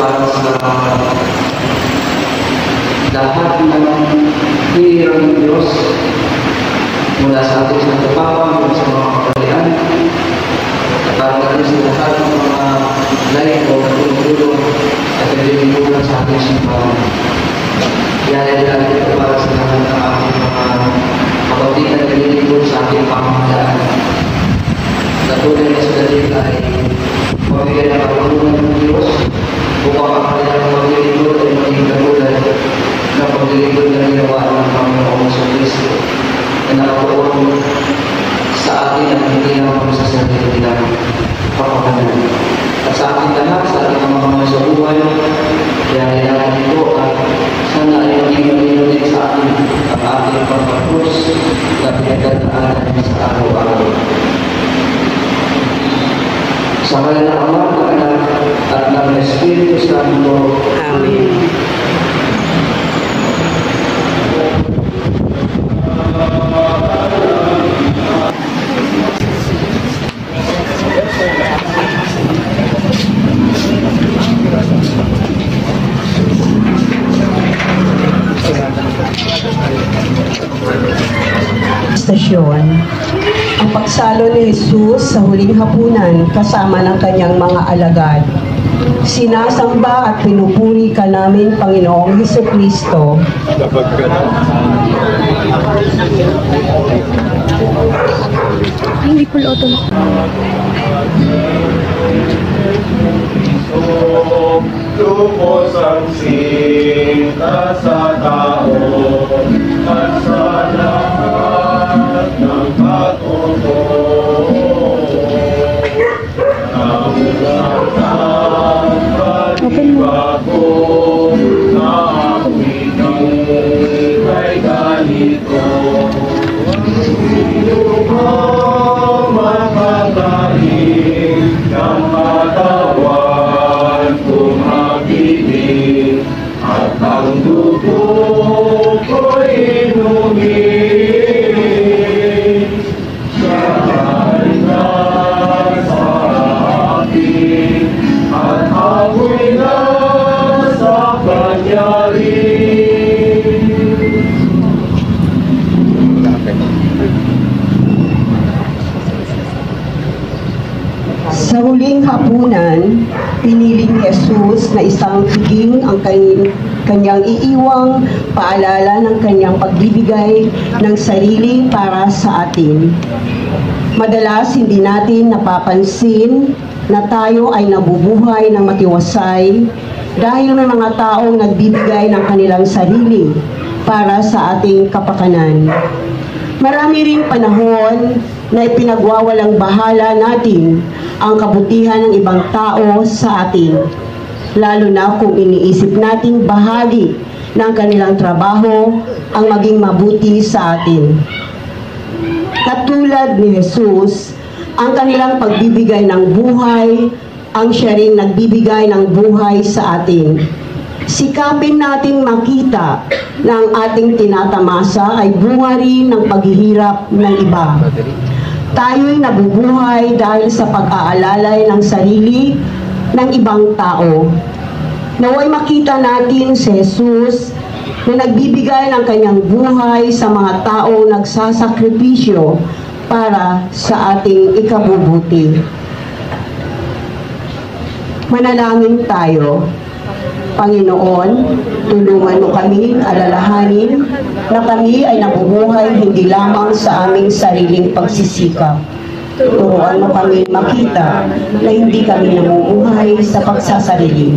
para sa lahat ng hinirang ng Diyos mula sa ating sinatapawang, mula sa mga kapalian, at para rin sa lahat ng mga layo o natulong at nililimutan sa ating simbahan. Yaya ito para sa lahat ng ating mga kapatid na nililimutan sa ating pamahalaan. Natuloy na sa dalit ay pamilya na pagkakunan ng Diyos upang ang kanilang paglilingkod ay maging katulad na paglilingkod na ginawa ng Panginoong Kristo na nakatuon sa atin at hindi naman sa sarili nilang kapakanan. At sa ating lahat, sa ating mga sa buhay, kaya natin ito at sana ay maging malinunit sa atin ang ating pagpapos na pinagdadaanan sa araw-araw. Sa ngalan ng Ama, ng Anak, at ng Espiritu Santo. Amen. Stasyon. Ang pagsalo ni Jesus sa huling hapunan kasama ng kanyang mga alagad. Sinasamba at pinupuri ka namin, Panginoong Hesukristo. Hindi po loto na. Lubos ang sinta sa tao at sa lahat ng katutuo. Naunang pagbago na ako'y kay ganito. Sino ang makagaling ng katawan kung habitin at ang dugo ko'y inumin? Siya'y nasa akin at ako'y nasa kanya rin. Sa huling hapunan, piniling Jesus na isang tiging ang kanyang iiwang paalala ng kanyang pagbibigay ng sarili para sa atin. Madalas hindi natin napapansin na tayo ay nabubuhay ng matiwasay dahil may mga taong nagbibigay ng kanilang sarili para sa ating kapakanan. Marami ring panahon na ipinagwawalang bahala natin ang kabutihan ng ibang tao sa atin, lalo na kung iniisip nating bahagi ng kanilang trabaho ang maging mabuti sa atin. Katulad ni Jesus, ang kanilang pagbibigay ng buhay, ang siya rin nagbibigay ng buhay sa atin. Sikapin nating makita na ang ating tinatamasa ay bunga rin ng paghihirap ng iba. Tayo'y nabubuhay dahil sa pag-aalalay ng sarili ng ibang tao. Naway makita natin si Jesus na nagbibigay ng kanyang buhay sa mga taong nagsasakripisyo para sa ating ikabubuti. Manalangin tayo. Panginoon, tulungan mo kami alalahanin na kami ay nabubuhay hindi lamang sa aming sariling pagsisikap. Turuan mo kami makita na hindi kami namumuhay sa pagsasarili.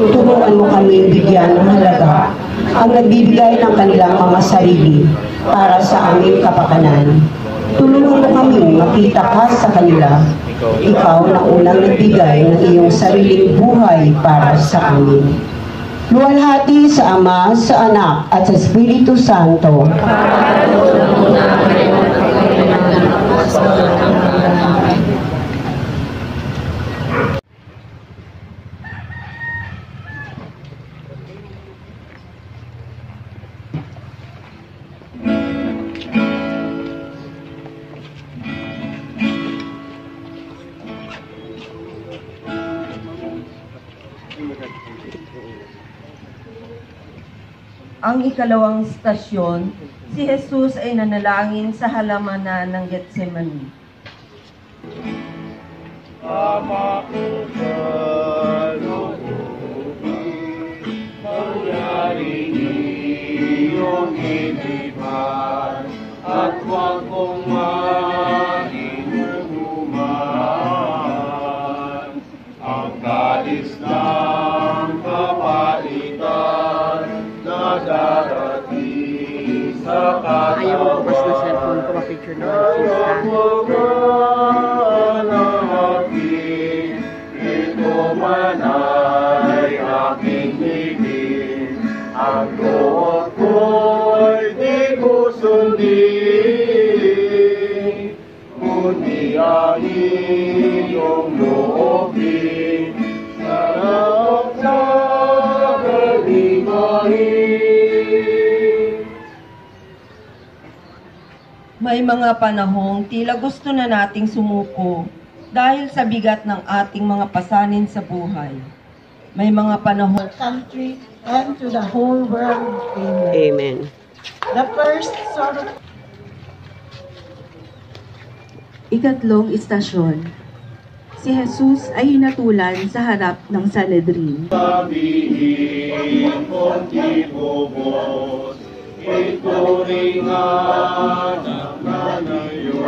Turuan mo kami bigyan ng halaga ang nagbibigay ng kanilang mga sarili para sa aming kapakanan. Tulungan mo kami makita ka sa kanila. Ikaw na unang nagbigay ng iyong sariling buhay para sa amin. Luwalhati sa Ama, sa Anak, at sa Espiritu Santo. Ang ikalawang stasyon, si Jesus ay nanalangin sa halamanan ng Getsemani. Ama ko sa loob, mangyaring iyong inipan, at huwag kong mainuman ang kalis ng kapalitan na darating sa katawan. Ayaw mo bukas na cellphone ko, ma-picture na ito man ay aking higit, ang loob ko'y di ko sundin, kundi ang iyong loobin, sarap sa kalimahin. May mga panahong tila gusto na nating sumuko dahil sa bigat ng ating mga pasanin sa buhay. May mga panahong country and to the whole world. Amen. Amen. The first sorrow. Ikatlong istasyon. Si Jesus ay hinatulan sa harap ng Sanhedrin. Sabihin kong di bubos, ito rin anak na Diyos.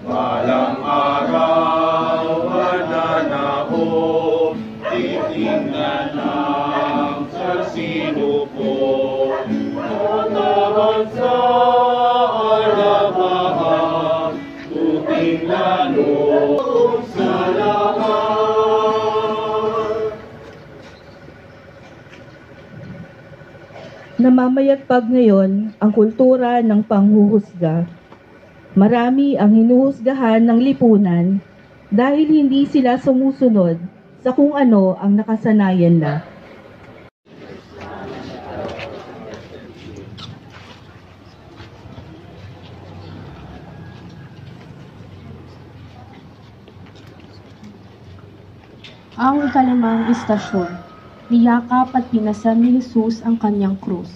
Walang araw mananahon, titingnan lang sa sinuko. Matahan sa alamahan, tutingnan o sa lahat. Namamayagpag ngayon ang kultura ng panghuhusga. Marami ang hinuhusgahan ng lipunan dahil hindi sila sumusunod sa kung ano ang nakasanayan na. Ang ikalimang istasyon, niyakap at pinasan ni Jesus ang kanyang krus.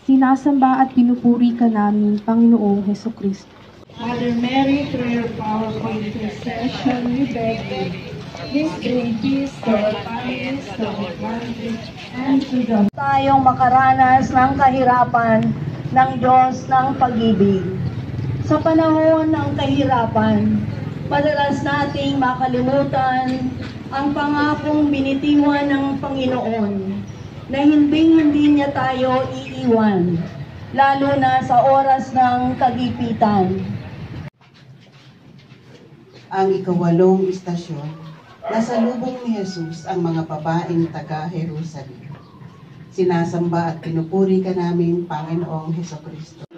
Sinasamba at pinupuri ka namin, Panginoong Hesukristo. Mother Mary, through your powerful intercession, we beg you, please bring peace to our families, to our country, and to the tayong makaranas ng kahirapan ng Diyos ng pag-ibig. Sa panahon ng kahirapan, madalas nating makalimutan ang pangakong binitiwan ng Panginoon na hindi niya tayo iiwan, lalo na sa oras ng kagipitan. Ang ikawalong istasyon, nasalubong ni Jesus ang mga babaeng taga-Jerusalem. Sinasamba at pinupuri ka namin, Panginoong Hesukristo.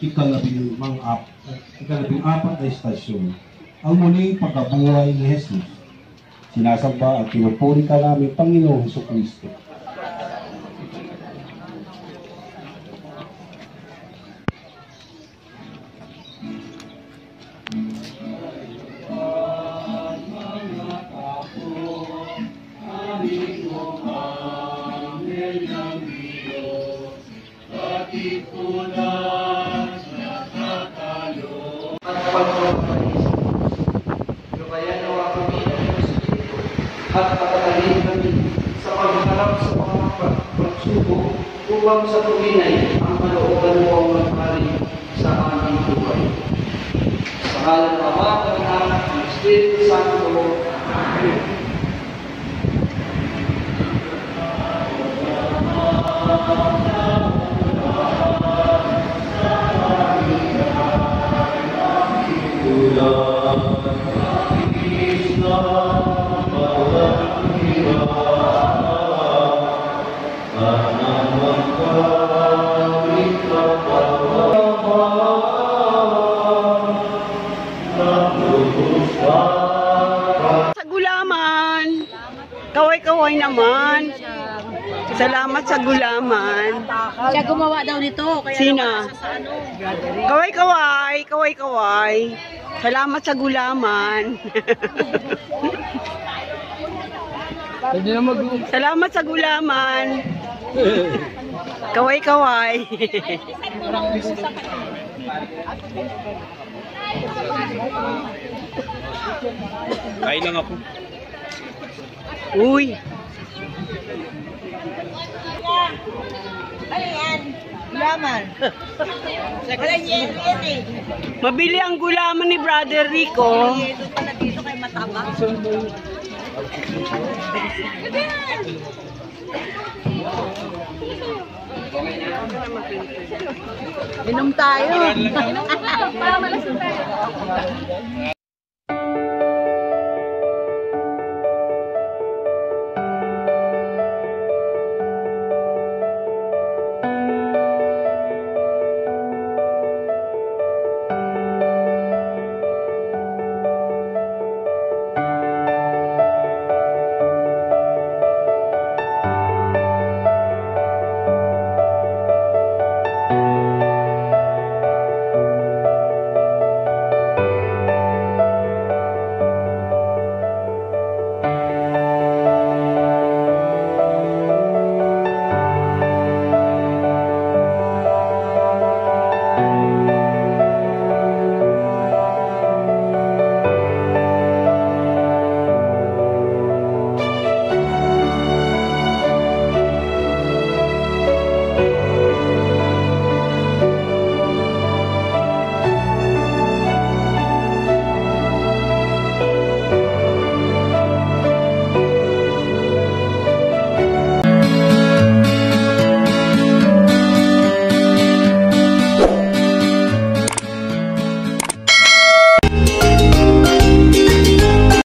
Ikalabing apat na istasyon, ang muling pagkabuhay ni Jesus. Sinasamba at pinupuri ka namin, Panginoong Hesukristo. At pagkakalin kami sa pagharap sa mga pagsubok upang sa tuwinay ang kalooban mo ang magpari sa aming buhay. Sa ngalan ng Ama, ng Anak, ng Espiritu Santo. Amen. Sa gulaman. Kaway-kaway naman. Salamat sa gulaman. Siya gumawa daw nito. Kaya Sino? Kaway-kaway. Kaway-kaway. Salamat sa gulaman. Salamat sa gulaman. Kaway-kaway. Kain lang ako. Uy. Ano yan? Gulaman. Wala yelo yan eh. Mabili ang gulaman ni Brother Rico. Yelo pala dito kay mataba. Inom tayo. Para malasing tayo.